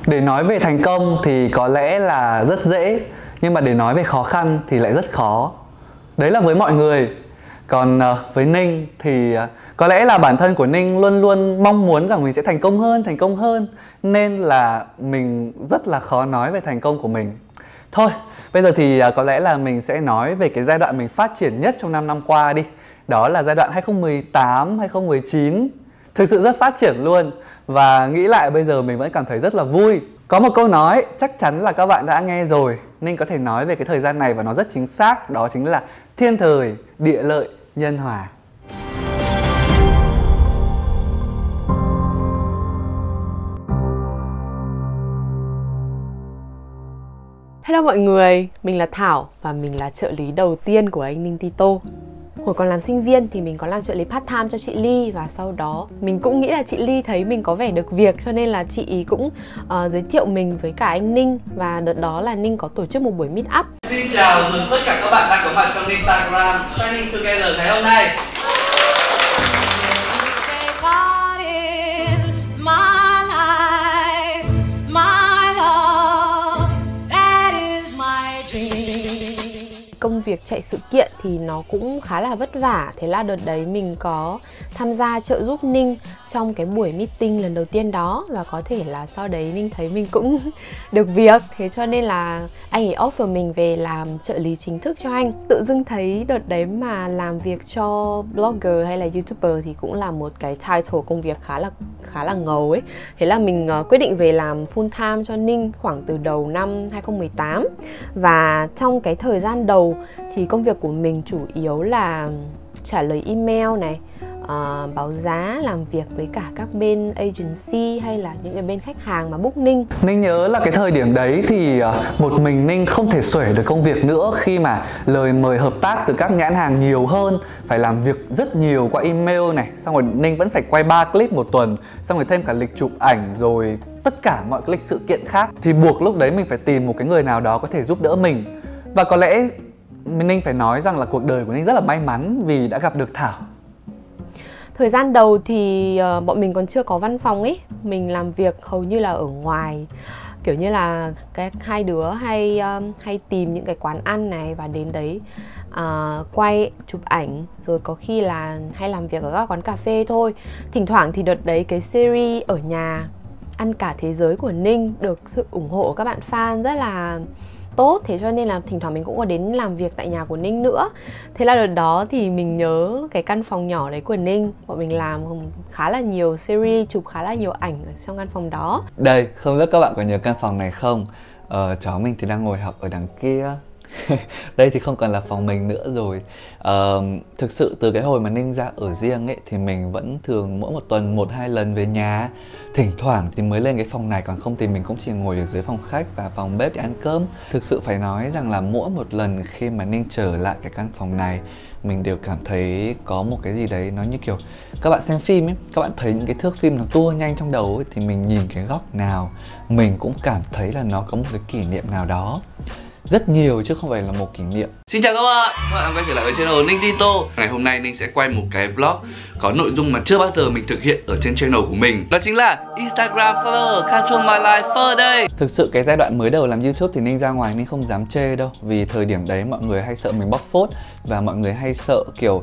Để nói về thành công thì có lẽ là rất dễ, nhưng mà để nói về khó khăn thì lại rất khó. Đấy là với mọi người. Còn với Ninh thì có lẽ là bản thân của Ninh luôn luôn mong muốn rằng mình sẽ thành công hơn. Nên là mình rất là khó nói về thành công của mình. Thôi, bây giờ thì có lẽ là mình sẽ nói về cái giai đoạn mình phát triển nhất trong 5 năm qua đi. Đó là giai đoạn 2018, 2019. Thực sự rất phát triển luôn. Và nghĩ lại bây giờ mình vẫn cảm thấy rất là vui. Có một câu nói chắc chắn là các bạn đã nghe rồi. Ninh có thể nói về cái thời gian này và nó rất chính xác. Đó chính là thiên thời, địa lợi, nhân hòa. Hello mọi người, mình là Thảo và mình là trợ lý đầu tiên của anh Ninh Tito. Hồi còn làm sinh viên thì mình có làm trợ lý part time cho chị Ly. Và sau đó mình cũng nghĩ là chị Ly thấy mình có vẻ được việc, cho nên là chị ý cũng giới thiệu mình với cả anh Ninh. Và đợt đó là Ninh có tổ chức một buổi meet up. Xin chào mừng tất cả các bạn đang có mặt trong Instagram Shining Together ngày hôm nay. Công việc chạy sự kiện thì nó cũng khá là vất vả. Thế là đợt đấy mình có tham gia trợ giúp Ninh trong cái buổi meeting lần đầu tiên đó. Và có thể là sau đấy Ninh thấy mình cũng được việc. Thế cho nên là anh ấy offer mình về làm trợ lý chính thức cho anh. Tự dưng thấy đợt đấy mà làm việc cho blogger hay là youtuber thì cũng là một cái title công việc khá là ngầu ấy. Thế là mình quyết định về làm full time cho Ninh khoảng từ đầu năm 2018. Và trong cái thời gian đầu thì công việc của mình chủ yếu là trả lời email này, báo giá, làm việc với cả các bên agency hay là những cái bên khách hàng mà book Ninh. Ninh nhớ là cái thời điểm đấy thì một mình Ninh không thể xuể được công việc nữa, khi mà lời mời hợp tác từ các nhãn hàng nhiều hơn, phải làm việc rất nhiều qua email này, xong rồi Ninh vẫn phải quay 3 clip một tuần, xong rồi thêm cả lịch chụp ảnh rồi tất cả mọi cái lịch sự kiện khác, thì buộc lúc đấy mình phải tìm một cái người nào đó có thể giúp đỡ mình. Và có lẽ Ninh phải nói rằng là cuộc đời của Ninh rất là may mắn vì đã gặp được Thảo. Thời gian đầu thì bọn mình còn chưa có văn phòng ấy. Mình làm việc hầu như là ở ngoài. Kiểu như là hai đứa hay tìm những cái quán ăn này và đến đấy quay, chụp ảnh. Rồi có khi là hay làm việc ở các quán cà phê thôi. Thỉnh thoảng thì đợt đấy cái series ở nhà Ăn Cả Thế Giới của Ninh được sự ủng hộ của các bạn fan rất là tốt. Thế cho nên là thỉnh thoảng mình cũng có đến làm việc tại nhà của Ninh nữa. Thế là đợt đó thì mình nhớ cái căn phòng nhỏ đấy của Ninh. Bọn mình làm khá là nhiều series, chụp khá là nhiều ảnh ở trong căn phòng đó. Đây, không biết các bạn có nhớ căn phòng này không? Cháu mình thì đang ngồi học ở đằng kia. Đây thì không còn là phòng mình nữa rồi. Thực sự từ cái hồi mà Ninh ra ở riêng ấy thì mình vẫn thường mỗi một tuần 1-2 lần về nhà. Thỉnh thoảng thì mới lên cái phòng này, còn không thì mình cũng chỉ ngồi ở dưới phòng khách và phòng bếp để ăn cơm. Thực sự phải nói rằng là mỗi một lần khi mà Ninh trở lại cái căn phòng này, mình đều cảm thấy có một cái gì đấy nó như kiểu các bạn xem phim ấy, các bạn thấy những cái thước phim nó tua nhanh trong đầu ấy, thì mình nhìn cái góc nào mình cũng cảm thấy là nó có một cái kỷ niệm nào đó. Rất nhiều chứ không phải là một kỷ niệm. Xin chào các bạn quay trở lại với channel Ninh Tito. Ngày hôm nay Ninh sẽ quay một cái vlog có nội dung mà chưa bao giờ mình thực hiện ở trên channel của mình. Đó chính là Instagram follower, control my life for đây. Thực sự cái giai đoạn mới đầu làm YouTube thì Ninh ra ngoài Ninh không dám chê đâu. Vì thời điểm đấy mọi người hay sợ mình bóc phốt. Và mọi người hay sợ kiểu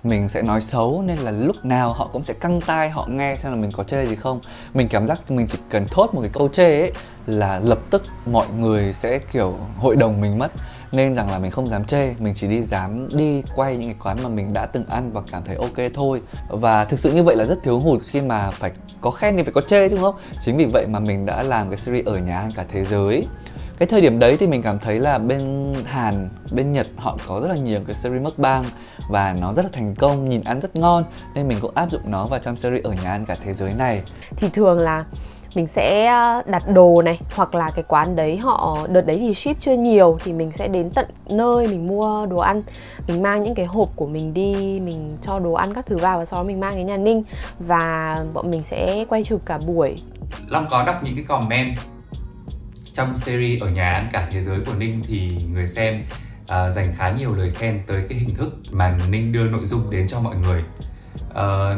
mình sẽ nói xấu, nên là lúc nào họ cũng sẽ căng tai họ nghe xem là mình có chê gì không. Mình cảm giác mình chỉ cần thốt một cái câu chê ấy là lập tức mọi người sẽ kiểu hội đồng mình mất. Nên rằng là mình không dám chê, mình chỉ dám đi quay những cái quán mà mình đã từng ăn và cảm thấy ok thôi. Và thực sự như vậy là rất thiếu hụt khi mà phải có khen thì phải có chê chứ đúng không? Chính vì vậy mà mình đã làm cái series Ở Nhà Ăn Cả Thế Giới. Cái thời điểm đấy thì mình cảm thấy là bên Hàn, bên Nhật họ có rất là nhiều cái series mukbang và nó rất là thành công, nhìn ăn rất ngon, nên mình cũng áp dụng nó vào trong series Ở Nhà Ăn Cả Thế Giới này. Thì thường là mình sẽ đặt đồ này, hoặc là cái quán đấy họ đợt đấy thì ship chưa nhiều thì mình sẽ đến tận nơi mình mua đồ ăn. Mình mang những cái hộp của mình đi, mình cho đồ ăn các thứ vào và sau đó mình mang đến nhà Ninh và bọn mình sẽ quay chụp cả buổi. Long có đọc những cái comment trong series Ở Nhà Ăn Cả Thế Giới của Ninh thì người xem dành khá nhiều lời khen tới cái hình thức mà Ninh đưa nội dung đến cho mọi người.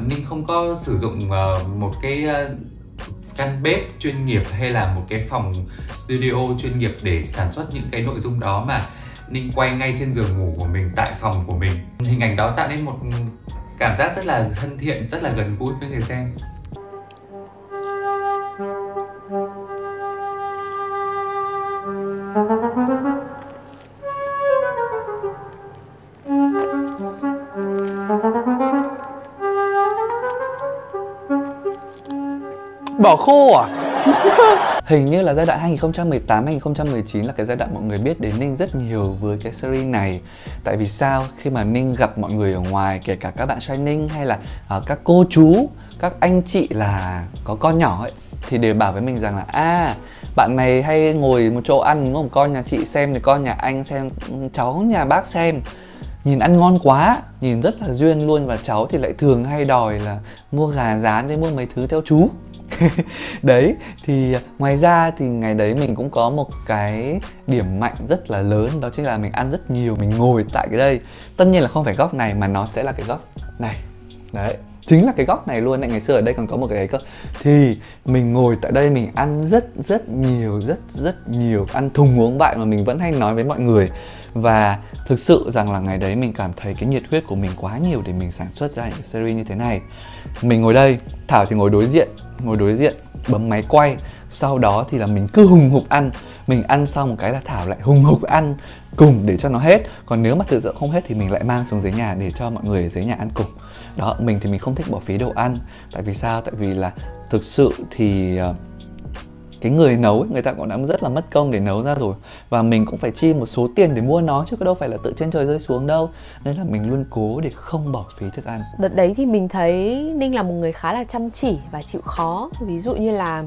Ninh không có sử dụng một cái căn bếp chuyên nghiệp hay là một cái phòng studio chuyên nghiệp để sản xuất những cái nội dung đó, mà Ninh quay ngay trên giường ngủ của mình, tại phòng của mình. Hình ảnh đó tạo nên một cảm giác rất là thân thiện, rất là gần gũi với người xem. Bỏ khô à? Hình như là giai đoạn 2018-2019 là cái giai đoạn mọi người biết đến Ninh rất nhiều với cái series này. Tại vì sao? Khi mà Ninh gặp mọi người ở ngoài, kể cả các bạn trai Ninh hay là các cô chú, các anh chị là có con nhỏ ấy, thì đều bảo với mình rằng là bạn này hay ngồi một chỗ ăn đúng không? Con nhà chị xem thì con nhà anh xem, cháu nhà bác xem. Nhìn ăn ngon quá, nhìn rất là duyên luôn. Và cháu thì lại thường hay đòi là mua gà rán với mua mấy thứ theo chú. Đấy, thì ngoài ra thì ngày đấy mình cũng có một cái điểm mạnh rất là lớn. Đó chính là mình ăn rất nhiều, mình ngồi tại cái đây. Tất nhiên là không phải góc này mà nó sẽ là cái góc này. Đấy, chính là cái góc này luôn. Ngày xưa ở đây còn có một cái cơ. Thì mình ngồi tại đây mình ăn rất nhiều. Ăn thùng uống bại mà mình vẫn hay nói với mọi người. Và thực sự rằng là ngày đấy mình cảm thấy cái nhiệt huyết của mình quá nhiều để mình sản xuất ra những series như thế này. Mình ngồi đây, Thảo thì ngồi đối diện, bấm máy quay. Sau đó thì là mình cứ hùng hục ăn. Mình ăn xong một cái là Thảo lại hùng hục ăn cùng để cho nó hết. Còn nếu mà thực sự không hết thì mình lại mang xuống dưới nhà để cho mọi người ở dưới nhà ăn cùng. Đó, mình thì mình không thích bỏ phí đồ ăn. Tại vì sao? Tại vì là thực sự thì cái người nấu ấy, người ta cũng đã rất là mất công để nấu ra rồi. Và mình cũng phải chi một số tiền để mua nó, chứ có đâu phải là tự trên trời rơi xuống đâu. Nên là mình luôn cố để không bỏ phí thức ăn. Đợt đấy thì mình thấy Ninh là một người khá là chăm chỉ và chịu khó. Ví dụ như là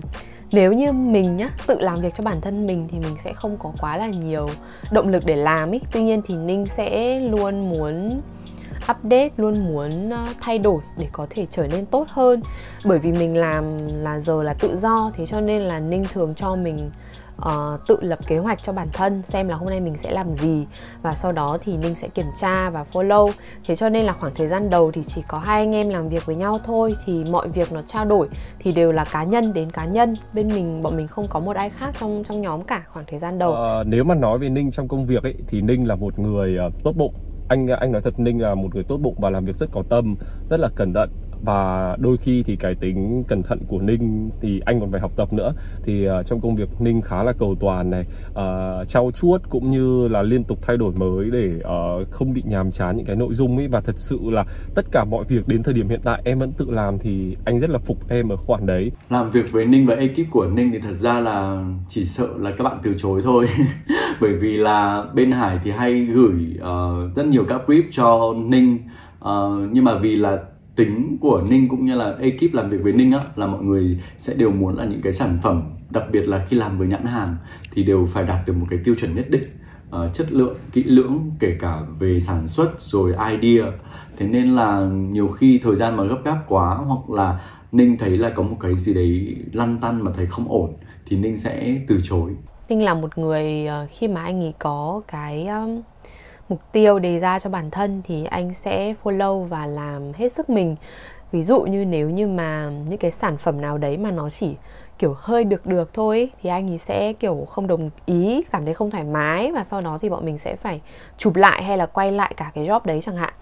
nếu như mình nhá, tự làm việc cho bản thân mình thì mình sẽ không có quá là nhiều động lực để làm ý. Tuy nhiên thì Ninh sẽ luôn muốn update, luôn muốn thay đổi để có thể trở nên tốt hơn. Bởi vì mình làm là giờ là tự do, thế cho nên là Ninh thường cho mình tự lập kế hoạch cho bản thân, xem là hôm nay mình sẽ làm gì, và sau đó thì Ninh sẽ kiểm tra và follow. Thế cho nên là khoảng thời gian đầu thì chỉ có hai anh em làm việc với nhau thôi, thì mọi việc nó trao đổi thì đều là cá nhân đến cá nhân. Bọn mình không có một ai khác trong nhóm cả khoảng thời gian đầu. Nếu mà nói về Ninh trong công việc ấy thì Ninh là một người tốt bụng. Anh nói thật, Ninh là một người tốt bụng và làm việc rất có tâm, rất là cẩn thận. Và đôi khi thì cái tính cẩn thận của Ninh thì anh còn phải học tập nữa. Thì trong công việc Ninh khá là cầu toàn này, trau chuốt cũng như là liên tục thay đổi mới để không bị nhàm chán những cái nội dung ấy. Và thật sự là tất cả mọi việc đến thời điểm hiện tại em vẫn tự làm thì anh rất là phục em ở khoản đấy. Làm việc với Ninh và ekip của Ninh thì thật ra là chỉ sợ là các bạn từ chối thôi. Bởi vì là bên Hải thì hay gửi rất nhiều các brief cho Ninh, nhưng mà vì là tính của Ninh cũng như là ekip làm việc với Ninh á, là mọi người sẽ đều muốn là những cái sản phẩm, đặc biệt là khi làm với nhãn hàng thì đều phải đạt được một cái tiêu chuẩn nhất định, chất lượng, kỹ lưỡng, kể cả về sản xuất rồi idea. Thế nên là nhiều khi thời gian mà gấp gáp quá, hoặc là Ninh thấy là có một cái gì đấy lăn tăn mà thấy không ổn thì Ninh sẽ từ chối. Ninh là một người khi mà anh ấy có cái mục tiêu đề ra cho bản thân thì anh sẽ follow và làm hết sức mình. Ví dụ như nếu như mà những cái sản phẩm nào đấy mà nó chỉ kiểu hơi được thôi ấy, thì anh ấy sẽ kiểu không đồng ý, cảm thấy không thoải mái, và sau đó thì bọn mình sẽ phải chụp lại hay là quay lại cả cái job đấy chẳng hạn.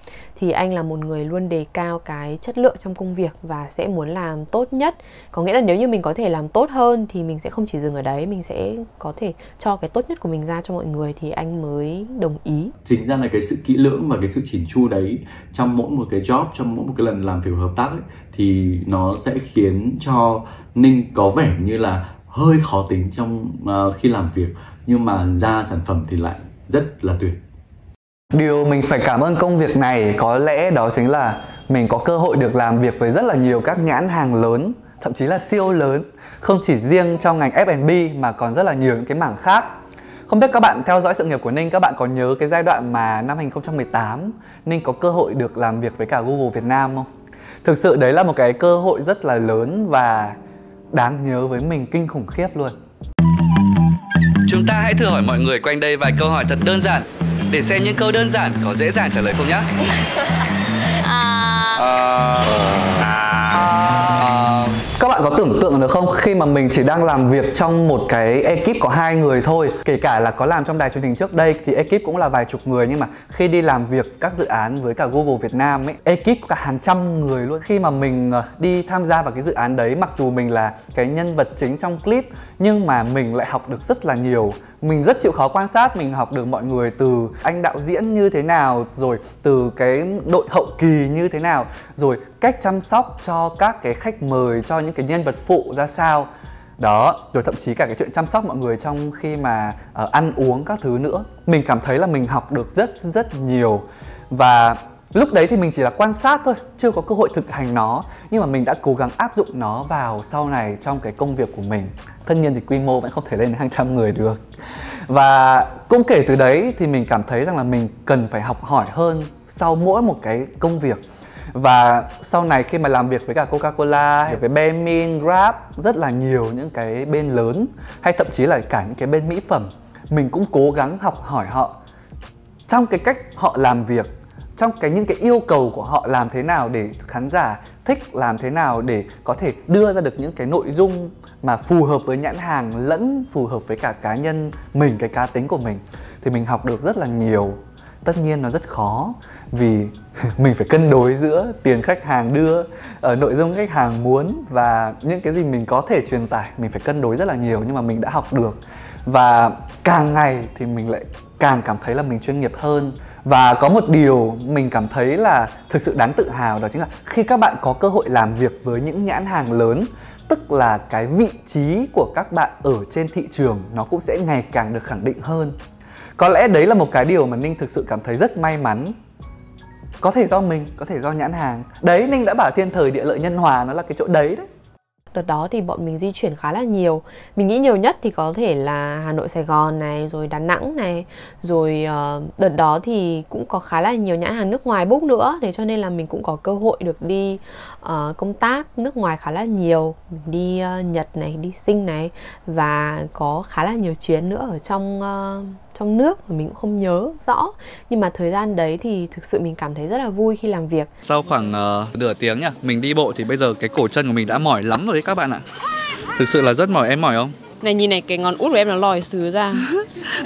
Thì anh là một người luôn đề cao cái chất lượng trong công việc và sẽ muốn làm tốt nhất. Có nghĩa là nếu như mình có thể làm tốt hơn thì mình sẽ không chỉ dừng ở đấy, mình sẽ có thể cho cái tốt nhất của mình ra cho mọi người thì anh mới đồng ý. Chính ra là cái sự kỹ lưỡng và cái sự chỉn chu đấy trong mỗi một cái job, trong mỗi một cái lần làm việc hợp tác ấy, thì nó sẽ khiến cho Ninh có vẻ như là hơi khó tính trong khi làm việc, nhưng mà ra sản phẩm thì lại rất là tuyệt. Điều mình phải cảm ơn công việc này có lẽ đó chính là mình có cơ hội được làm việc với rất là nhiều các nhãn hàng lớn, thậm chí là siêu lớn, không chỉ riêng trong ngành F&B mà còn rất là nhiều những cái mảng khác. Không biết các bạn theo dõi sự nghiệp của Ninh, các bạn có nhớ cái giai đoạn mà năm 2018 Ninh có cơ hội được làm việc với cả Google Việt Nam không? Thực sự đấy là một cái cơ hội rất là lớn và đáng nhớ với mình kinh khủng khiếp luôn. Chúng ta hãy thử hỏi mọi người quanh đây vài câu hỏi thật đơn giản để xem những câu đơn giản có dễ dàng trả lời không nhá. Các bạn có tưởng tượng được không, khi mà mình chỉ đang làm việc trong một cái ekip có 2 người thôi, kể cả là có làm trong đài truyền hình trước đây thì ekip cũng là vài chục người, nhưng mà khi đi làm việc các dự án với cả Google Việt Nam ấy, ekip có cả hàng trăm người luôn. Khi mà mình đi tham gia vào cái dự án đấy, mặc dù mình là cái nhân vật chính trong clip nhưng mà mình lại học được rất là nhiều. Mình rất chịu khó quan sát, mình học được mọi người từ anh đạo diễn như thế nào, rồi từ cái đội hậu kỳ như thế nào, rồi cách chăm sóc cho các cái khách mời, cho những cái nhân vật phụ ra sao. Đó, rồi thậm chí cả cái chuyện chăm sóc mọi người trong khi mà ăn uống các thứ nữa. Mình cảm thấy là mình học được rất nhiều. Và lúc đấy thì mình chỉ là quan sát thôi, chưa có cơ hội thực hành nó. Nhưng mà mình đã cố gắng áp dụng nó vào sau này trong cái công việc của mình. Tất nhiên thì quy mô vẫn không thể lên đến hàng trăm người được. Và cũng kể từ đấy thì mình cảm thấy rằng là mình cần phải học hỏi hơn sau mỗi một cái công việc. Và sau này khi mà làm việc với cả Coca-Cola, với Baemin, Grab, rất là nhiều những cái bên lớn, hay thậm chí là cả những cái bên mỹ phẩm, mình cũng cố gắng học hỏi họ trong cái cách họ làm việc, trong những cái yêu cầu của họ, làm thế nào để khán giả thích, làm thế nào để có thể đưa ra được những cái nội dung mà phù hợp với nhãn hàng lẫn phù hợp với cả cá nhân mình, cái cá tính của mình. Thì mình học được rất là nhiều. Tất nhiên nó rất khó vì mình phải cân đối giữa tiền khách hàng đưa, nội dung khách hàng muốn và những cái gì mình có thể truyền tải. Mình phải cân đối rất là nhiều, nhưng mà mình đã học được. Và càng ngày thì mình lại càng cảm thấy là mình chuyên nghiệp hơn. Và có một điều mình cảm thấy là thực sự đáng tự hào, đó chính là khi các bạn có cơ hội làm việc với những nhãn hàng lớn, tức là cái vị trí của các bạn ở trên thị trường nó cũng sẽ ngày càng được khẳng định hơn. Có lẽ đấy là một cái điều mà Ninh thực sự cảm thấy rất may mắn. Có thể do mình, có thể do nhãn hàng. Đấy, Ninh đã bảo thiên thời địa lợi nhân hòa nó là cái chỗ đấy đấy. Đợt đó thì bọn mình di chuyển khá là nhiều. Mình nghĩ nhiều nhất thì có thể là Hà Nội, Sài Gòn này, rồi Đà Nẵng này. Rồi đợt đó thì cũng có khá là nhiều nhãn hàng nước ngoài book nữa. Thế cho nên là mình cũng có cơ hội được đi công tác nước ngoài khá là nhiều. Mình đi Nhật này, đi Sing này. Và có khá là nhiều chuyến nữa ở trong nước mà mình cũng không nhớ rõ. Nhưng mà thời gian đấy thì thực sự mình cảm thấy rất là vui khi làm việc. Sau khoảng nửa tiếng nhá, mình đi bộ thì bây giờ cái cổ chân của mình đã mỏi lắm rồi đấy các bạn ạ. Thực sự là rất mỏi. Em mỏi không? Này nhìn này, cái ngón út của em nó lòi xứ ra.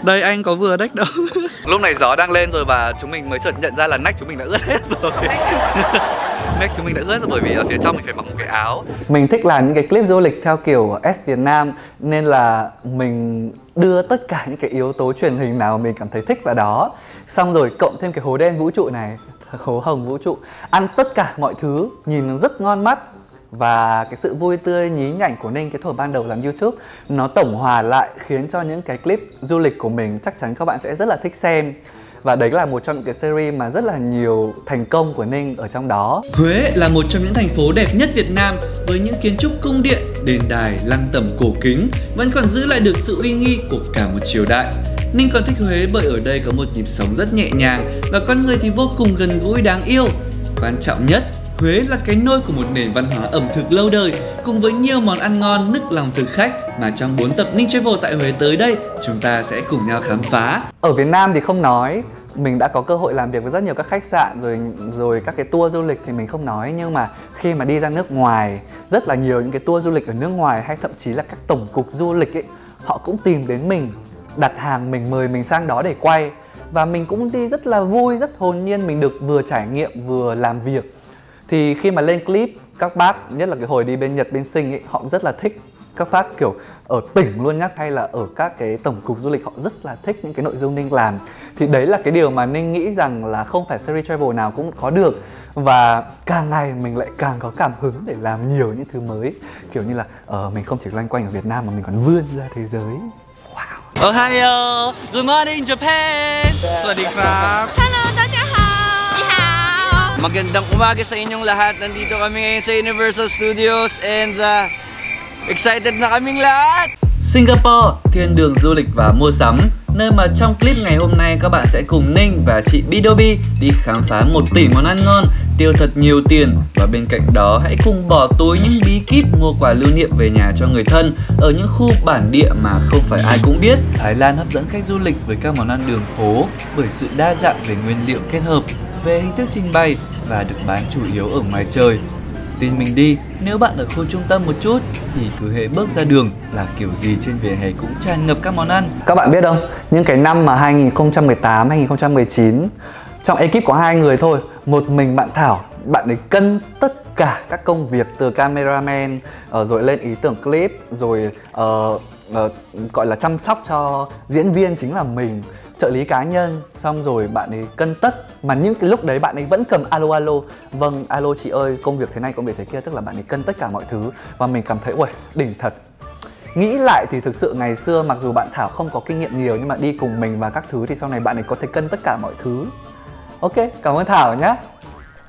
Đây anh có vừa đếch đâu. Lúc này gió đang lên rồi và chúng mình mới chợt nhận ra là nách chúng mình đã ướt hết rồi. Nách chúng mình đã ướt rồi bởi vì ở phía trong mình phải mặc một cái áo. Mình thích làm những cái clip du lịch theo kiểu S Việt Nam, nên là mình đưa tất cả những cái yếu tố truyền hình nào mình cảm thấy thích vào đó. Xong rồi cộng thêm cái hố đen vũ trụ này, hố hồng vũ trụ, ăn tất cả mọi thứ, nhìn nó rất ngon mắt. Và cái sự vui tươi nhí nhảnh của Ninh cái thuở ban đầu làm YouTube, nó tổng hòa lại khiến cho những cái clip du lịch của mình chắc chắn các bạn sẽ rất là thích xem. Và đấy là một trong những cái series mà rất là nhiều thành công của Ninh ở trong đó. Huế là một trong những thành phố đẹp nhất Việt Nam với những kiến trúc cung điện, đền đài, lăng tẩm cổ kính vẫn còn giữ lại được sự uy nghi của cả một triều đại. Ninh còn thích Huế bởi ở đây có một nhịp sống rất nhẹ nhàng và con người thì vô cùng gần gũi đáng yêu. Quan trọng nhất, Huế là cái nôi của một nền văn hóa ẩm thực lâu đời cùng với nhiều món ăn ngon nức lòng thực khách mà trong 4 tập Ninh Travel tại Huế tới đây chúng ta sẽ cùng nhau khám phá. Ở Việt Nam thì không nói, mình đã có cơ hội làm việc với rất nhiều các khách sạn rồi các cái tour du lịch thì mình không nói, nhưng mà khi mà đi ra nước ngoài, rất là nhiều những cái tour du lịch ở nước ngoài hay thậm chí là các tổng cục du lịch ấy, họ cũng tìm đến mình, đặt hàng mình, mời mình sang đó để quay. Và mình cũng đi rất là vui, rất hồn nhiên, mình được vừa trải nghiệm vừa làm việc. Thì khi mà lên clip, các bác, nhất là cái hồi đi bên Nhật, bên Sing ấy, họ rất là thích. Các bác kiểu ở tỉnh luôn nhá, hay là ở các cái tổng cục du lịch họ rất là thích những cái nội dung Ninh làm. Thì đấy là cái điều mà Ninh nghĩ rằng là không phải series travel nào cũng có được. Và càng ngày mình lại càng có cảm hứng để làm nhiều những thứ mới. Kiểu như là mình không chỉ loanh quanh ở Việt Nam mà mình còn vươn ra thế giới. Wow. Ohio, good morning Japan. Sawasdee krap. Hello, dajaha. Ni hao. Magandang umaga sa inyong lahat. Nandito kami ngayon sa Universal Studios and excited na kaming lahat. Singapore, thiên đường du lịch và mua sắm, nơi mà trong clip ngày hôm nay các bạn sẽ cùng Ninh và chị Bidobi đi khám phá 1 tỷ món ăn ngon, tiêu thật nhiều tiền, và bên cạnh đó hãy cùng bỏ túi những bí kíp mua quà lưu niệm về nhà cho người thân ở những khu bản địa mà không phải ai cũng biết. Thái Lan hấp dẫn khách du lịch với các món ăn đường phố bởi sự đa dạng về nguyên liệu kết hợp, về hình thức trình bày và được bán chủ yếu ở ngoài trời. tin mình đi, nếu bạn ở khu trung tâm một chút thì cứ hễ bước ra đường là kiểu gì trên vỉa hè cũng tràn ngập các món ăn. Các bạn biết không, những cái năm mà 2018, 2019, trong ekip có 2 người thôi, một mình bạn Thảo, bạn ấy cân tất cả các công việc từ cameraman, rồi lên ý tưởng clip, rồi gọi là chăm sóc cho diễn viên chính là mình, trợ lý cá nhân, xong rồi bạn ấy cân tất. Mà những cái lúc đấy bạn ấy vẫn cầm alo, vâng alo chị ơi công việc thế này công việc thế kia, tức là bạn ấy cân tất cả mọi thứ. Và mình cảm thấy uầy đỉnh thật. Nghĩ lại thì thực sự ngày xưa mặc dù bạn Thảo không có kinh nghiệm nhiều, nhưng mà đi cùng mình và các thứ thì sau này bạn ấy có thể cân tất cả mọi thứ. Ok, cảm ơn Thảo nhé.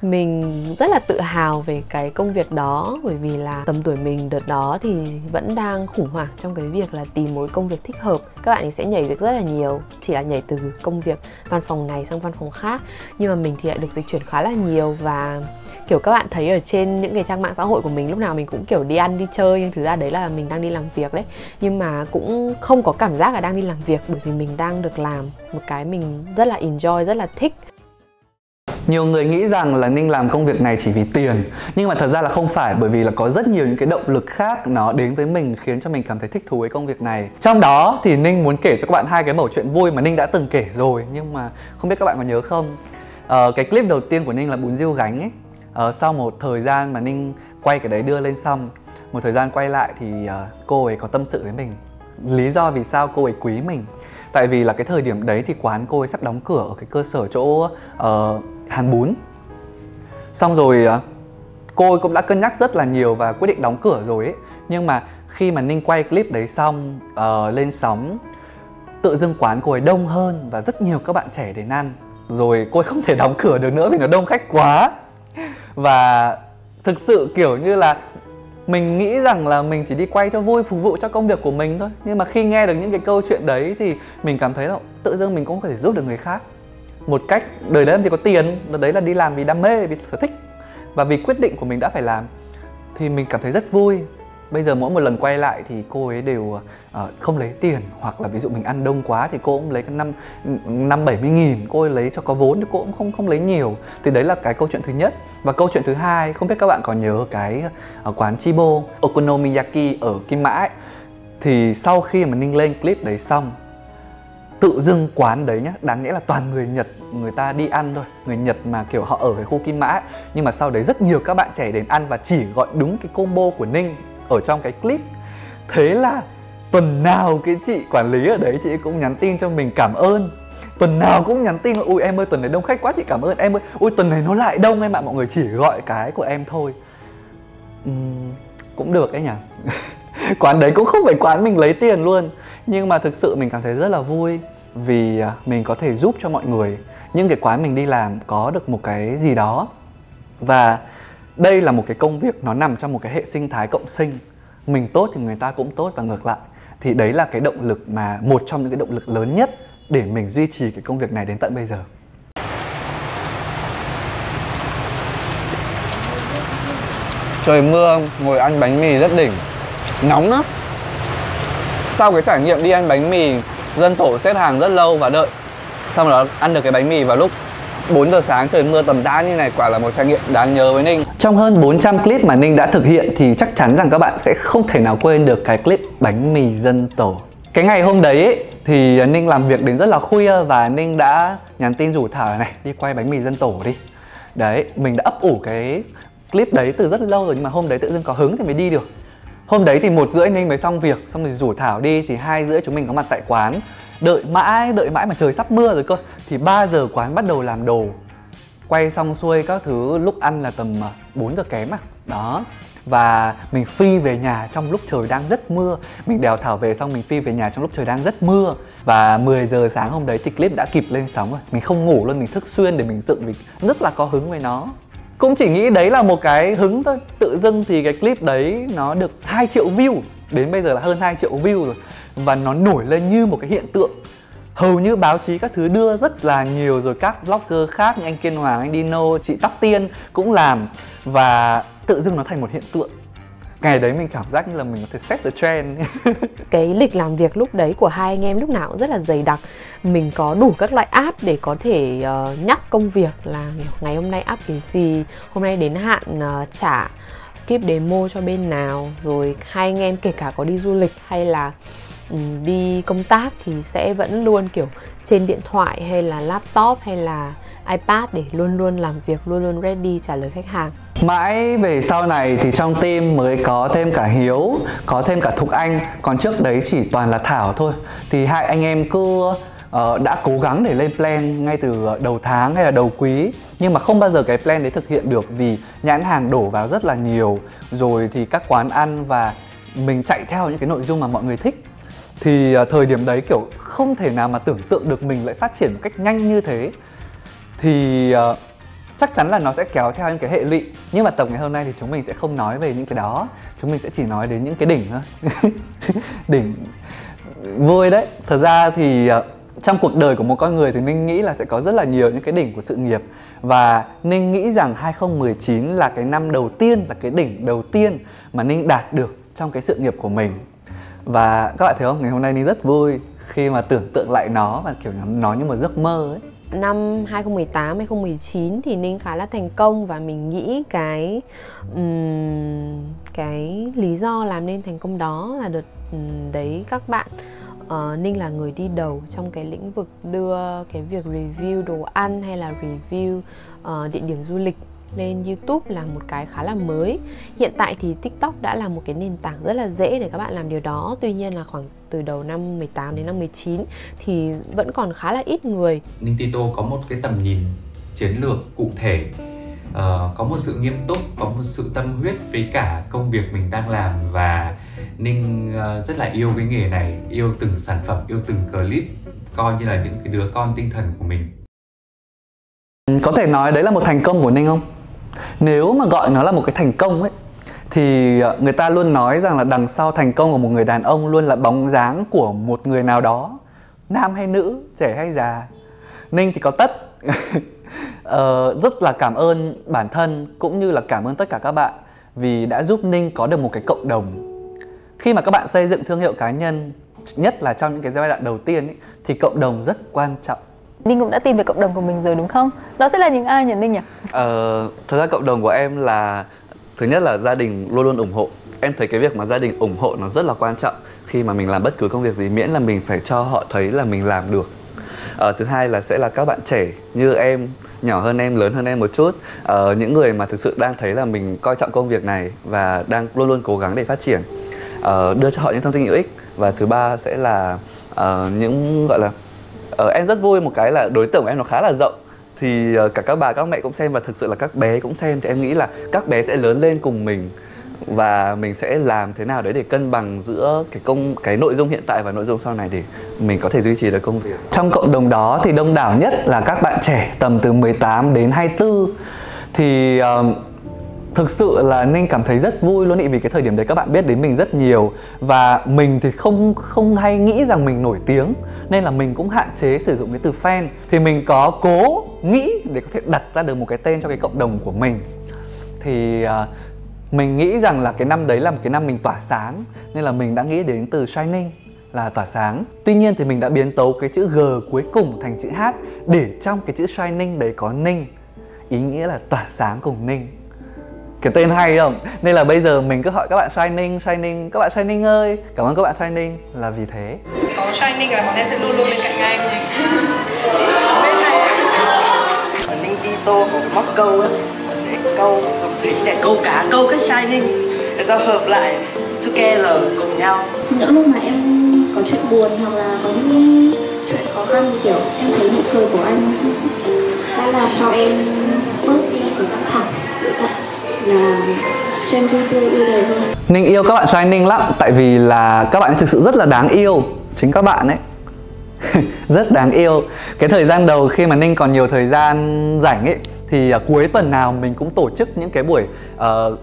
Mình rất là tự hào về cái công việc đó, bởi vì là tầm tuổi mình đợt đó thì vẫn đang khủng hoảng trong cái việc là tìm một công việc thích hợp. Các bạn ấy sẽ nhảy việc rất là nhiều, chỉ là nhảy từ công việc văn phòng này sang văn phòng khác. Nhưng mà mình thì lại được dịch chuyển khá là nhiều, và kiểu các bạn thấy ở trên những cái trang mạng xã hội của mình lúc nào mình cũng kiểu đi ăn đi chơi, nhưng thực ra đấy là mình đang đi làm việc đấy. Nhưng mà cũng không có cảm giác là đang đi làm việc, bởi vì mình đang được làm một cái mình rất là enjoy, rất là thích. Nhiều người nghĩ rằng là Ninh làm công việc này chỉ vì tiền, nhưng mà thật ra là không phải, bởi vì là có rất nhiều những cái động lực khác nó đến với mình khiến cho mình cảm thấy thích thú với công việc này. Trong đó thì Ninh muốn kể cho các bạn 2 cái mẩu chuyện vui mà Ninh đã từng kể rồi, nhưng mà không biết các bạn có nhớ không. Cái clip đầu tiên của Ninh là bún riêu gánh ấy. Sau một thời gian mà Ninh quay cái đấy đưa lên xong, một thời gian quay lại thì cô ấy có tâm sự với mình lý do vì sao cô ấy quý mình. Tại vì là cái thời điểm đấy thì quán cô ấy sắp đóng cửa ở cái cơ sở chỗ Hàn Bún. Xong rồi cô ấy cũng đã cân nhắc rất là nhiều và quyết định đóng cửa rồi ấy. Nhưng mà khi mà Ninh quay clip đấy xong, lên sóng, tự dưng quán cô ấy đông hơn và rất nhiều các bạn trẻ đến ăn. Rồi cô ấy không thể đóng cửa được nữa vì nó đông khách quá. Và thực sự kiểu như là mình nghĩ rằng là mình chỉ đi quay cho vui, phục vụ cho công việc của mình thôi. Nhưng mà khi nghe được những cái câu chuyện đấy thì mình cảm thấy là tự dưng mình cũng có thể giúp được người khác một cách, đời đấy làm gì có tiền, đời đấy là đi làm vì đam mê, vì sở thích và vì quyết định của mình đã phải làm. Thì mình cảm thấy rất vui. Bây giờ mỗi một lần quay lại thì cô ấy đều không lấy tiền, hoặc là ví dụ mình ăn đông quá thì cô cũng lấy cái 50-70 nghìn, cô ấy lấy cho có vốn thì cô cũng không lấy nhiều. Thì đấy là cái câu chuyện thứ nhất. Và câu chuyện thứ hai, không biết các bạn có nhớ cái quán Chibo Okonomiyaki ở Kim Mã ấy. Thì sau khi mà Ninh lên clip đấy xong, tự dưng quán đấy nhá, đáng lẽ là toàn người Nhật người ta đi ăn thôi, người Nhật mà kiểu họ ở cái khu Kim Mã ấy. Nhưng mà sau đấy rất nhiều các bạn trẻ đến ăn và chỉ gọi đúng cái combo của Ninh ở trong cái clip. Thế là tuần nào cái chị quản lý ở đấy chị cũng nhắn tin cho mình cảm ơn. Tuần nào cũng nhắn tin là ui em ơi tuần này đông khách quá chị cảm ơn em ơi, ui tuần này nó lại đông em ạ, mọi người chỉ gọi cái của em thôi. Cũng được ấy nhỉ. Quán đấy cũng không phải quán mình lấy tiền luôn, nhưng mà thực sự mình cảm thấy rất là vui vì mình có thể giúp cho mọi người, những cái quán mình đi làm có được một cái gì đó. Và đây là một cái công việc nó nằm trong một cái hệ sinh thái cộng sinh. Mình tốt thì người ta cũng tốt và ngược lại. Thì đấy là cái động lực mà, một trong những cái động lực lớn nhất để mình duy trì cái công việc này đến tận bây giờ. Trời mưa, ngồi ăn bánh mì rất đỉnh. Nóng lắm. Sau cái trải nghiệm đi ăn bánh mì dân tổ xếp hàng rất lâu và đợi, xong đó ăn được cái bánh mì vào lúc 4 giờ sáng trời mưa tầm tã như này, quả là một trải nghiệm đáng nhớ với Ninh. Trong hơn 400 clip mà Ninh đã thực hiện thì chắc chắn rằng các bạn sẽ không thể nào quên được cái clip bánh mì dân tổ. Cái ngày hôm đấy ấy, thì Ninh làm việc đến rất là khuya và Ninh đã nhắn tin rủ Thảo này đi quay bánh mì dân tổ đi. Đấy, mình đã ấp ủ cái clip đấy từ rất lâu rồi, nhưng mà hôm đấy tự dưng có hứng thì mới đi được. Hôm đấy thì 1:30 Ninh mới xong việc, xong rồi rủ Thảo đi thì 2:30 chúng mình có mặt tại quán. Đợi mãi mà trời sắp mưa rồi cơ. Thì 3 giờ quán bắt đầu làm đồ. Quay xong xuôi các thứ, lúc ăn là tầm 4 giờ kém à. Đó. Và mình phi về nhà trong lúc trời đang rất mưa. Mình đèo Thảo về xong mình phi về nhà trong lúc trời đang rất mưa. Và 10 giờ sáng hôm đấy thì clip đã kịp lên sóng rồi. Mình không ngủ luôn, mình thức xuyên để mình dựng vì rất là có hứng với nó. Cũng chỉ nghĩ đấy là một cái hứng thôi. Tự dưng thì cái clip đấy nó được 2 triệu view. Đến bây giờ là hơn 2 triệu view rồi. Và nó nổi lên như một cái hiện tượng. Hầu như báo chí các thứ đưa rất là nhiều, rồi các vlogger khác như anh Kiên Hoàng, anh Dino, chị Tóc Tiên cũng làm. Và tự dưng nó thành một hiện tượng. Ngày đấy mình cảm giác như là mình có thể set the trend. Cái lịch làm việc lúc đấy của hai anh em lúc nào cũng rất là dày đặc. Mình có đủ các loại app để có thể nhắc công việc là ngày hôm nay app cái gì, hôm nay đến hạn trả skip demo cho bên nào. Rồi hai anh em kể cả có đi du lịch hay là đi công tác thì sẽ vẫn luôn kiểu trên điện thoại hay là laptop hay là iPad để luôn luôn làm việc, luôn luôn ready trả lời khách hàng. Mãi về sau này thì trong team mới có thêm cả Hiếu, có thêm cả Thục Anh. Còn trước đấy chỉ toàn là Thảo thôi. Thì hai anh em cứ đã cố gắng để lên plan ngay từ đầu tháng hay là đầu quý, nhưng mà không bao giờ cái plan đấy thực hiện được vì nhãn hàng đổ vào rất là nhiều. Rồi thì các quán ăn và mình chạy theo những cái nội dung mà mọi người thích. Thì thời điểm đấy kiểu không thể nào mà tưởng tượng được mình lại phát triển một cách nhanh như thế. Thì chắc chắn là nó sẽ kéo theo những cái hệ lụy. Nhưng mà tập ngày hôm nay thì chúng mình sẽ không nói về những cái đó. Chúng mình sẽ chỉ nói đến những cái đỉnh thôi. Đỉnh vui đấy. Thật ra thì trong cuộc đời của một con người thì Ninh nghĩ là sẽ có rất là nhiều những cái đỉnh của sự nghiệp. Và Ninh nghĩ rằng 2019 là cái năm đầu tiên, là cái đỉnh đầu tiên mà Ninh đạt được trong cái sự nghiệp của mình. Và các bạn thấy không, ngày hôm nay Ninh rất vui khi mà tưởng tượng lại nó và kiểu nó như một giấc mơ ấy. Năm 2018, 2019 thì Ninh khá là thành công và mình nghĩ cái lý do làm nên thành công đó là đợt đấy các bạn Ninh là người đi đầu trong cái lĩnh vực đưa cái việc review đồ ăn hay là review địa điểm du lịch lên YouTube là một cái khá là mới. Hiện tại thì TikTok đã là một cái nền tảng rất là dễ để các bạn làm điều đó. Tuy nhiên là khoảng từ đầu năm 18 đến năm 19 thì vẫn còn khá là ít người. Ninh Tito có một cái tầm nhìn chiến lược cụ thể, có một sự nghiêm túc, có một sự tâm huyết với cả công việc mình đang làm. Và Ninh rất là yêu cái nghề này, yêu từng sản phẩm, yêu từng clip, coi như là những cái đứa con tinh thần của mình. Có thể nói đấy là một thành công của Ninh không? Nếu mà gọi nó là một cái thành công ấy thì người ta luôn nói rằng là đằng sau thành công của một người đàn ông luôn là bóng dáng của một người nào đó, nam hay nữ, trẻ hay già. Ninh thì có tất. Rất là cảm ơn bản thân cũng như là cảm ơn tất cả các bạn vì đã giúp Ninh có được một cái cộng đồng. Khi mà các bạn xây dựng thương hiệu cá nhân, nhất là trong những cái giai đoạn đầu tiên ấy, thì cộng đồng rất quan trọng. Ninh cũng đã tìm được cộng đồng của mình rồi đúng không? Đó sẽ là những ai nhỉ Ninh nhỉ? Thật ra cộng đồng của em là, thứ nhất là gia đình luôn luôn ủng hộ. Em thấy cái việc mà gia đình ủng hộ nó rất là quan trọng khi mà mình làm bất cứ công việc gì, miễn là mình phải cho họ thấy là mình làm được. Thứ hai là sẽ là các bạn trẻ như em, nhỏ hơn em, lớn hơn em một chút, những người mà thực sự đang thấy là mình coi trọng công việc này và đang luôn luôn cố gắng để phát triển, đưa cho họ những thông tin hữu ích. Và thứ ba sẽ là những gọi là em rất vui một cái là đối tượng của em nó khá là rộng, thì cả các bà các mẹ cũng xem và thực sự là các bé cũng xem, thì em nghĩ là các bé sẽ lớn lên cùng mình và mình sẽ làm thế nào đấy để cân bằng giữa cái nội dung hiện tại và nội dung sau này để mình có thể duy trì được công việc. Trong cộng đồng đó thì đông đảo nhất là các bạn trẻ tầm từ 18 đến 24. Thì thực sự là Ninh cảm thấy rất vui luôn ý, vì cái thời điểm đấy các bạn biết đến mình rất nhiều. Và mình thì không hay nghĩ rằng mình nổi tiếng, nên là mình cũng hạn chế sử dụng cái từ fan. Thì mình có cố nghĩ để có thể đặt ra được một cái tên cho cái cộng đồng của mình. Thì mình nghĩ rằng là cái năm đấy là một cái năm mình tỏa sáng, nên là mình đã nghĩ đến từ Shining là tỏa sáng. Tuy nhiên thì mình đã biến tấu cái chữ G cuối cùng thành chữ H để trong cái chữ Shining đấy có Ninh, ý nghĩa là tỏa sáng cùng Ninh. Cái tên hay không? Nên là bây giờ mình cứ hỏi các bạn Shining, các bạn Shining ơi, cảm ơn các bạn Shining là vì thế. Có Shining là bọn em sẽ luôn luôn bên cạnh anh. Bên này ở Ninh Tito có cái móc câu ấy, nó sẽ câu dòng thính để câu cá, câu cái Shining để do hợp lại together cùng nhau. Những lúc mà em có chuyện buồn hoặc là có những chuyện khó khăn kiểu em thấy nụ cười của anh đã làm cho em bớt đi cái căng thẳng là xem video yêu đời hơn. Ninh yêu các bạn Shining lắm, tại vì là các bạn ấy thực sự rất là đáng yêu, chính các bạn ấy. Rất đáng yêu. Cái thời gian đầu khi mà Ninh còn nhiều thời gian rảnh ấy thì cuối tuần nào mình cũng tổ chức những cái buổi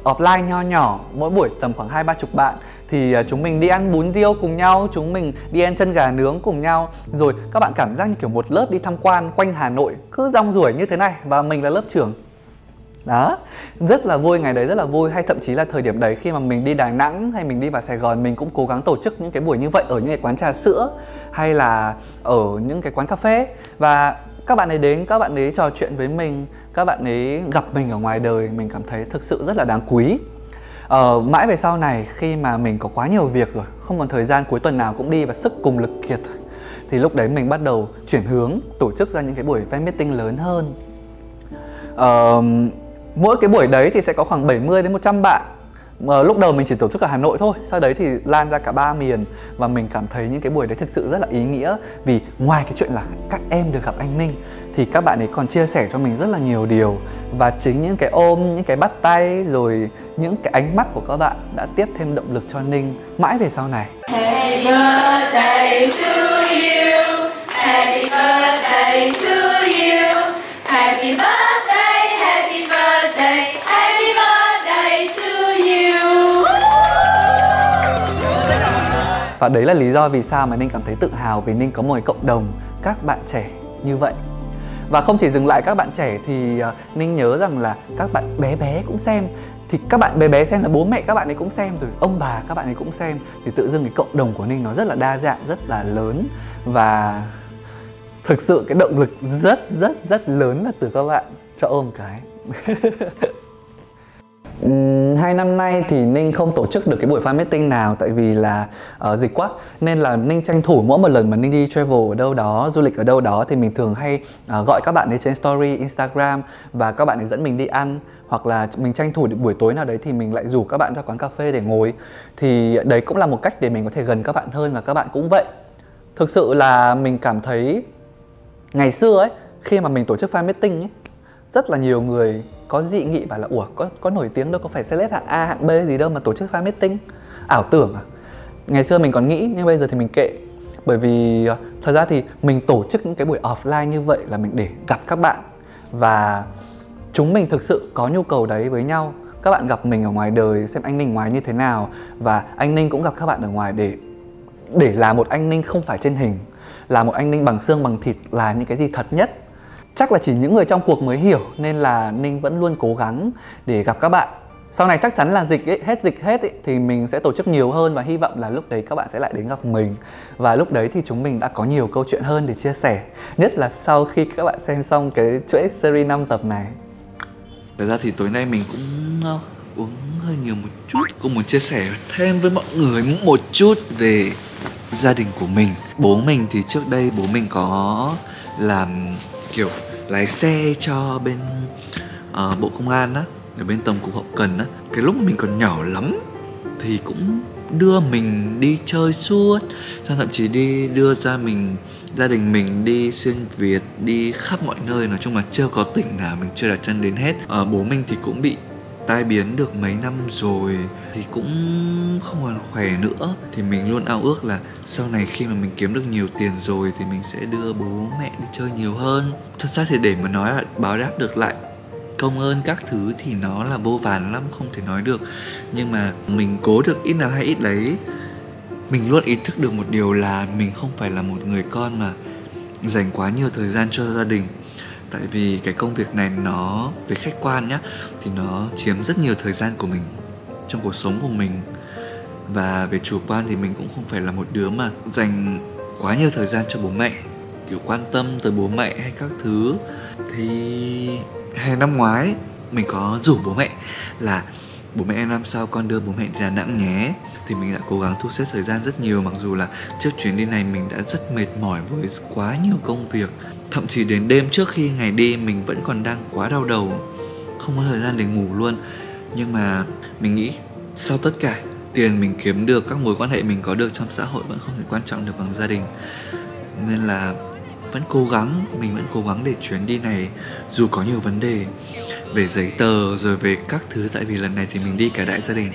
offline nho nhỏ, mỗi buổi tầm khoảng 20-30 bạn. Thì chúng mình đi ăn bún riêu cùng nhau, chúng mình đi ăn chân gà nướng cùng nhau. Rồi các bạn cảm giác như kiểu một lớp đi tham quan quanh Hà Nội, cứ rong ruổi như thế này, và mình là lớp trưởng. Đó, rất là vui, ngày đấy rất là vui. Hay thậm chí là thời điểm đấy khi mà mình đi Đà Nẵng hay mình đi vào Sài Gòn, mình cũng cố gắng tổ chức những cái buổi như vậy ở những cái quán trà sữa hay là ở những cái quán cà phê. Và các bạn ấy đến, các bạn ấy trò chuyện với mình, các bạn ấy gặp mình ở ngoài đời, mình cảm thấy thực sự rất là đáng quý. Mãi về sau này khi mà mình có quá nhiều việc rồi, không còn thời gian, cuối tuần nào cũng đi và sức cùng lực kiệt rồi, thì lúc đấy mình bắt đầu chuyển hướng tổ chức ra những cái buổi fan meeting lớn hơn. Mỗi cái buổi đấy thì sẽ có khoảng 70 đến 100 bạn. Lúc đầu mình chỉ tổ chức ở Hà Nội thôi, sau đấy thì lan ra cả 3 miền. Và mình cảm thấy những cái buổi đấy thực sự rất là ý nghĩa. Vì ngoài cái chuyện là các em được gặp anh Ninh thì các bạn ấy còn chia sẻ cho mình rất là nhiều điều. Và chính những cái ôm, những cái bắt tay, rồi những cái ánh mắt của các bạn đã tiếp thêm động lực cho Ninh mãi về sau này. Happy birthday to you, happy birthday to you, happy birthday, happy birthday, happy birthday to you. Và đấy là lý do vì sao mà Ninh cảm thấy tự hào vì Ninh có một cái cộng đồng các bạn trẻ như vậy. Và không chỉ dừng lại các bạn trẻ thì Ninh nhớ rằng là các bạn bé bé cũng xem. Thì các bạn bé bé xem là bố mẹ các bạn ấy cũng xem, rồi ông bà các bạn ấy cũng xem. Thì tự dưng cái cộng đồng của Ninh nó rất là đa dạng, rất là lớn. Và thực sự cái động lực rất lớn là từ các bạn. Cho ôm cái. 2 năm nay thì Ninh không tổ chức được cái buổi fan meeting nào tại vì là dịch quá. Nên là Ninh tranh thủ mỗi một lần mà Ninh đi travel ở đâu đó, du lịch ở đâu đó thì mình thường hay gọi các bạn ấy trên story Instagram và các bạn ấy dẫn mình đi ăn. Hoặc là mình tranh thủ được buổi tối nào đấy thì mình lại rủ các bạn ra quán cà phê để ngồi. Thì đấy cũng là một cách để mình có thể gần các bạn hơn và các bạn cũng vậy. Thực sự là mình cảm thấy ngày xưa ấy, khi mà mình tổ chức fan meeting ấy, rất là nhiều người có dị nghị bảo là ủa có nổi tiếng đâu, có phải celeb hạng A hạng B gì đâu mà tổ chức fan meeting, ảo tưởng à. Ngày xưa mình còn nghĩ nhưng bây giờ thì mình kệ. Bởi vì thật ra thì mình tổ chức những cái buổi offline như vậy là mình để gặp các bạn. Và chúng mình thực sự có nhu cầu đấy với nhau. Các bạn gặp mình ở ngoài đời xem anh Ninh ngoài như thế nào, và anh Ninh cũng gặp các bạn ở ngoài để là một anh Ninh không phải trên hình, là một anh Ninh bằng xương bằng thịt, là những cái gì thật nhất. Chắc là chỉ những người trong cuộc mới hiểu, nên là Ninh vẫn luôn cố gắng để gặp các bạn. Sau này chắc chắn là dịch hết thì mình sẽ tổ chức nhiều hơn, và hy vọng là lúc đấy các bạn sẽ lại đến gặp mình. Và lúc đấy thì chúng mình đã có nhiều câu chuyện hơn để chia sẻ, nhất là sau khi các bạn xem xong cái chuỗi series 5 tập này. Thật ra thì tối nay mình cũng uống hơi nhiều một chút, cũng muốn chia sẻ thêm với mọi người một chút về gia đình của mình. Bố mình thì trước đây bố mình có làm kiểu lái xe cho bên Bộ Công an á, ở bên tổng cục hậu cần á. Cái lúc mình còn nhỏ lắm thì cũng đưa mình đi chơi suốt, thậm chí đi đưa gia đình mình đi xuyên Việt, đi khắp mọi nơi. Nói chung là chưa có tỉnh nào mình chưa đặt chân đến hết. Bố mình thì cũng bị tai biến được mấy năm rồi thì cũng không còn khỏe nữa. Thì mình luôn ao ước là sau này khi mà mình kiếm được nhiều tiền rồi thì mình sẽ đưa bố mẹ đi chơi nhiều hơn. Thật ra thì để mà nói là báo đáp được lại công ơn các thứ thì nó là vô vàn lắm, không thể nói được. Nhưng mà mình cố được ít nào hay ít đấy. Mình luôn ý thức được một điều là mình không phải là một người con mà dành quá nhiều thời gian cho gia đình. Tại vì cái công việc này nó, về khách quan nhá, thì nó chiếm rất nhiều thời gian của mình trong cuộc sống của mình. Và về chủ quan thì mình cũng không phải là một đứa mà dành quá nhiều thời gian cho bố mẹ, kiểu quan tâm tới bố mẹ hay các thứ. Thì hè năm ngoái mình có rủ bố mẹ là bố mẹ em năm sau con đưa bố mẹ đi Đà Nẵng nhé. Thì mình đã cố gắng thu xếp thời gian rất nhiều. Mặc dù là trước chuyến đi này mình đã rất mệt mỏi với quá nhiều công việc. Thậm chí đến đêm trước khi ngày đi mình vẫn còn đang quá đau đầu, không có thời gian để ngủ luôn. Nhưng mà mình nghĩ sau tất cả, tiền mình kiếm được, các mối quan hệ mình có được trong xã hội vẫn không thể quan trọng được bằng gia đình. Nên là mình vẫn cố gắng để chuyến đi này dù có nhiều vấn đề về giấy tờ rồi về các thứ. Tại vì lần này thì mình đi cả đại gia đình,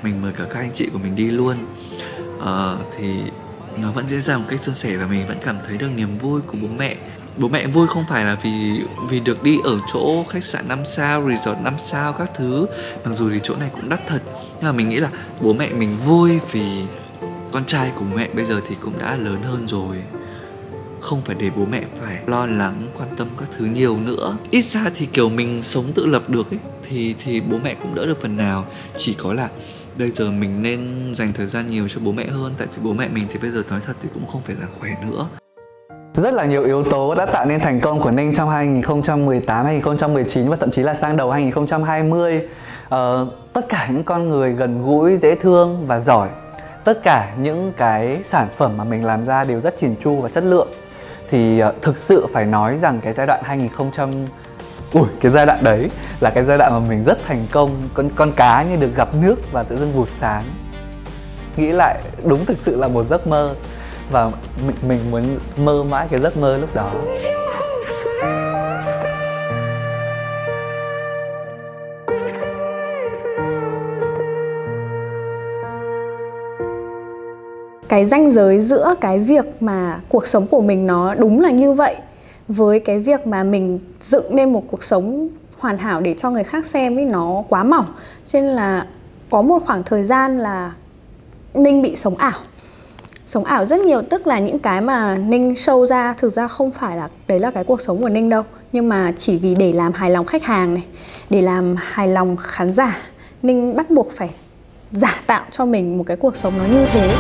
mình mời cả các anh chị của mình đi luôn. Thì nó vẫn diễn ra một cách suôn sẻ và mình vẫn cảm thấy được niềm vui của bố mẹ. Bố mẹ vui không phải là vì được đi ở chỗ khách sạn 5 sao, resort 5 sao các thứ. Mặc dù thì chỗ này cũng đắt thật, nhưng mà mình nghĩ là bố mẹ mình vui vì con trai của bố mẹ bây giờ thì cũng đã lớn hơn rồi, không phải để bố mẹ phải lo lắng, quan tâm các thứ nhiều nữa. Ít ra thì kiểu mình sống tự lập được ấy, thì bố mẹ cũng đỡ được phần nào. Chỉ có là bây giờ mình nên dành thời gian nhiều cho bố mẹ hơn. Tại vì bố mẹ mình thì bây giờ nói thật thì cũng không phải là khỏe nữa. Rất là nhiều yếu tố đã tạo nên thành công của Ninh trong 2018, 2019 và thậm chí là sang đầu 2020. Tất cả những con người gần gũi, dễ thương và giỏi. Tất cả những cái sản phẩm mà mình làm ra đều rất chỉn chu và chất lượng. Thì thực sự phải nói rằng cái giai đoạn cái giai đoạn đấy là cái giai đoạn mà mình rất thành công. Con cá như được gặp nước và tự dưng vụt sáng. Nghĩ lại đúng thực sự là một giấc mơ. Và mình muốn mơ mãi cái giấc mơ lúc đó. Cái ranh giới giữa cái việc mà cuộc sống của mình nó đúng là như vậy với cái việc mà mình dựng nên một cuộc sống hoàn hảo để cho người khác xem ấy, nó quá mỏng. Cho nên là có một khoảng thời gian là Ninh bị sống ảo. Sống ảo rất nhiều, tức là những cái mà Ninh show ra thực ra không phải là đấy là cái cuộc sống của Ninh đâu. Nhưng mà chỉ vì để làm hài lòng khách hàng này, để làm hài lòng khán giả, Ninh bắt buộc phải giả tạo cho mình một cái cuộc sống nó như thế.